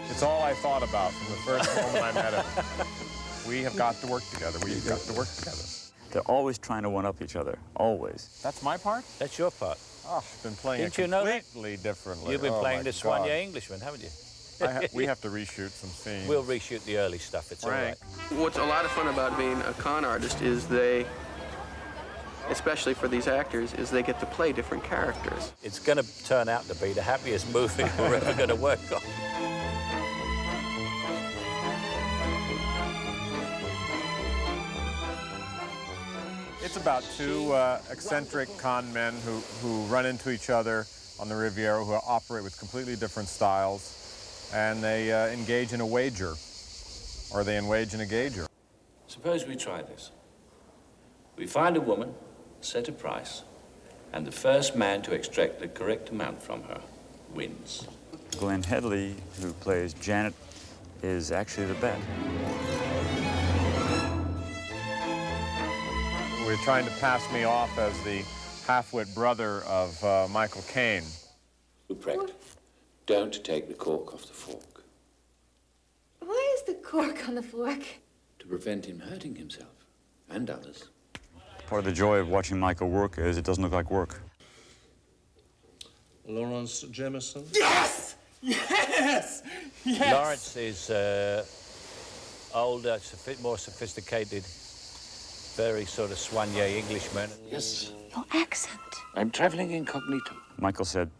It's all I thought about from the first moment I met him. We have got to work together. We've got to work together. They're always trying to one-up each other, always. That's my part? That's your part. Oh, I've been playing Didn't it you know completely differently. You've been playing the God. Soigné Englishman, haven't you? We have to reshoot some scenes. We'll reshoot the early stuff, it's all right. What's a lot of fun about being a con artist is they, especially for these actors, is they get to play different characters. It's going to turn out to be the happiest movie we're ever going to work on. It's about two eccentric con men who run into each other on the Riviera, who operate with completely different styles, and they engage in a wager, or they engage in a gager. Suppose we try this. We find a woman, set a price, and the first man to extract the correct amount from her wins. Glenne Headly, who plays Janet, is actually the bet. We're trying to pass me off as the half-wit brother of Michael Caine. Ruprecht, don't take the cork off the fork. Why is the cork on the fork? To prevent him hurting himself and others. Part of the joy of watching Michael work is it doesn't look like work. Lawrence Jameson? Yes! Yes! Yes! Lawrence is older, more sophisticated, very sort of soigné Englishman. Yes. Your accent. I'm traveling incognito. Michael said,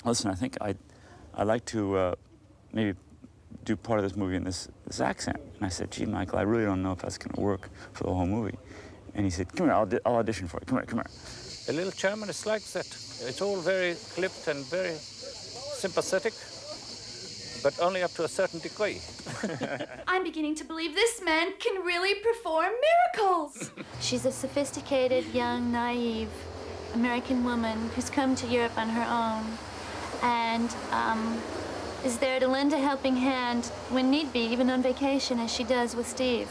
listen, I think I'd like to maybe do part of this movie in this accent. And I said, gee, Michael, I really don't know if that's going to work for the whole movie. And he said, come here, I'll audition for it. Come here, come here. A little German is like that. It's all very clipped and very sympathetic, but only up to a certain degree. I'm beginning to believe this man can really perform miracles. She's a sophisticated, young, naive American woman who's come to Europe on her own and is there to lend a helping hand when need be, even on vacation, as she does with Steve.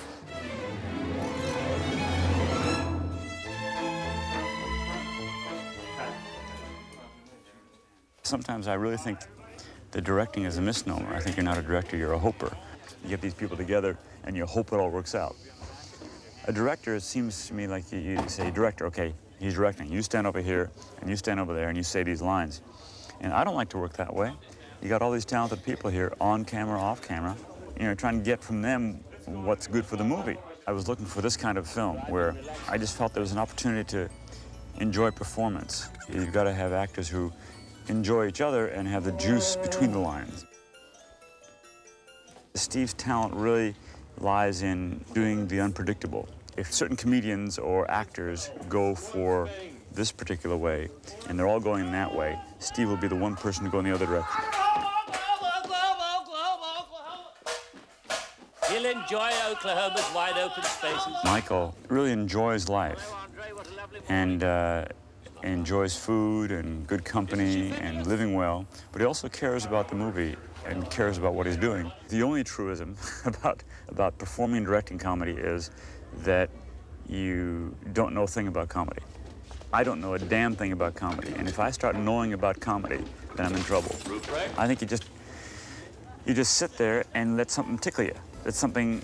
Sometimes I really think that directing is a misnomer. I think you're not a director, you're a hoper. You get these people together and you hope it all works out. A director, it seems to me like you say, director, okay, he's directing. You stand over here and you stand over there and you say these lines. And I don't like to work that way. You got all these talented people here, on camera, off camera, trying to get from them what's good for the movie. I was looking for this kind of film where I just felt there was an opportunity to enjoy performance. You've got to have actors who enjoy each other and have the juice between the lines. Steve's talent really lies in doing the unpredictable. If certain comedians or actors go for this particular way, and they're all going that way, Steve will be the one person to go in the other direction. You'll enjoy Oklahoma's wide open spaces. Michael really enjoys life and enjoys food and good company and living well, but he also cares about the movie and cares about what he's doing. The only truism about performing and directing comedy is that you don't know a thing about comedy. I don't know a damn thing about comedy, and if I start knowing about comedy, then I'm in trouble. I think you just sit there and let something tickle you, let something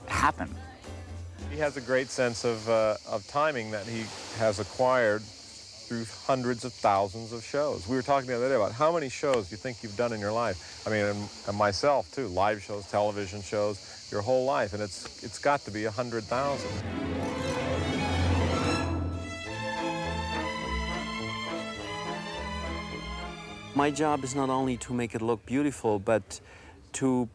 happen. He has a great sense of timing that he has acquired through hundreds of thousands of shows. We were talking the other day about how many shows you think you've done in your life. I mean, and myself too, live shows, television shows, your whole life, and it's got to be 100,000. My job is not only to make it look beautiful, but to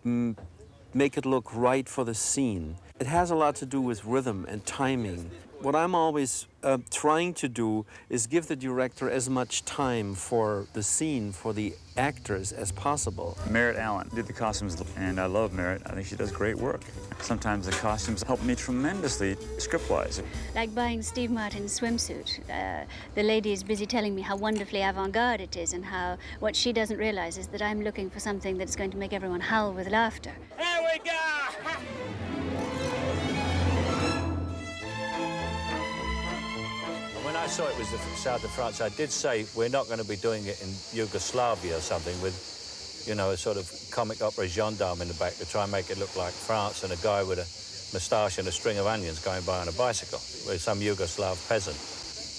make it look right for the scene. It has a lot to do with rhythm and timing. What I'm always trying to do is give the director as much time for the scene, for the actors as possible. Marit Allen did the costumes, and I love Marit. I think she does great work. Sometimes the costumes help me tremendously script-wise. Like buying Steve Martin's swimsuit. The lady is busy telling me how wonderfully avant-garde it is and how what she doesn't realize is that I'm looking for something that's going to make everyone howl with laughter. Here we go! When I saw it was the south of France, I did say we're not going to be doing it in Yugoslavia or something with, you know, a sort of comic opera gendarme in the back to try and make it look like France, and a guy with a moustache and a string of onions going by on a bicycle with some Yugoslav peasant.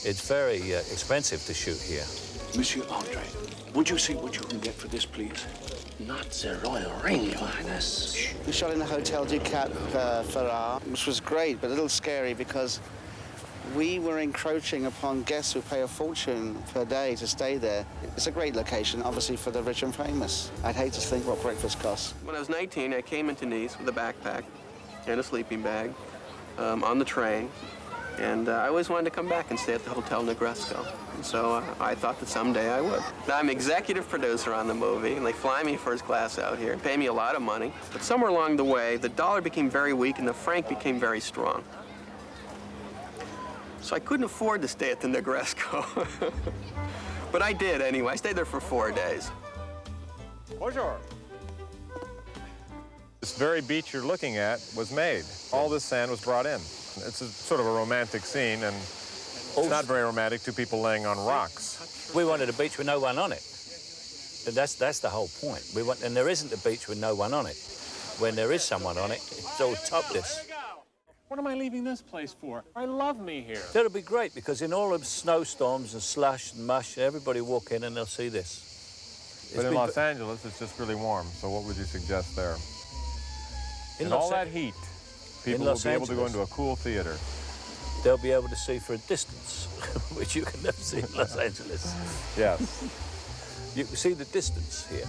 It's very expensive to shoot here. Monsieur Andre, would you see what you can get for this, please? Not the royal ring, Your Highness. We shot in the Hotel du Cap Ferrat, which was great, but a little scary because we were encroaching upon guests who pay a fortune per day to stay there. It's a great location, obviously, for the rich and famous. I'd hate to think what breakfast costs. When I was 19, I came into Nice with a backpack and a sleeping bag on the train. And I always wanted to come back and stay at the Hotel Negresco. And so I thought that someday I would. Now, I'm executive producer on the movie, and they fly me first class out here and pay me a lot of money. But somewhere along the way, the dollar became very weak and the franc became very strong. So I couldn't afford to stay at the Negresco. But I did anyway. I stayed there for 4 days. Bonjour. This very beach you're looking at was made. All this sand was brought in. It's a sort of a romantic scene, and it's not very romantic, two people laying on rocks. We wanted a beach with no one on it. And that's the whole point. And there isn't a beach with no one on it. When there is someone on it, it's all topless. What am I leaving this place for? I love me here. That'll be great, because in all of snowstorms and slush and mush, everybody walk in and they'll see this. But in Los Angeles, it's just really warm, so what would you suggest there? In all that heat, people will be able to go into a cool theater. They'll be able to see for a distance, which you can never see in Los Angeles. Yes. You can see the distance here.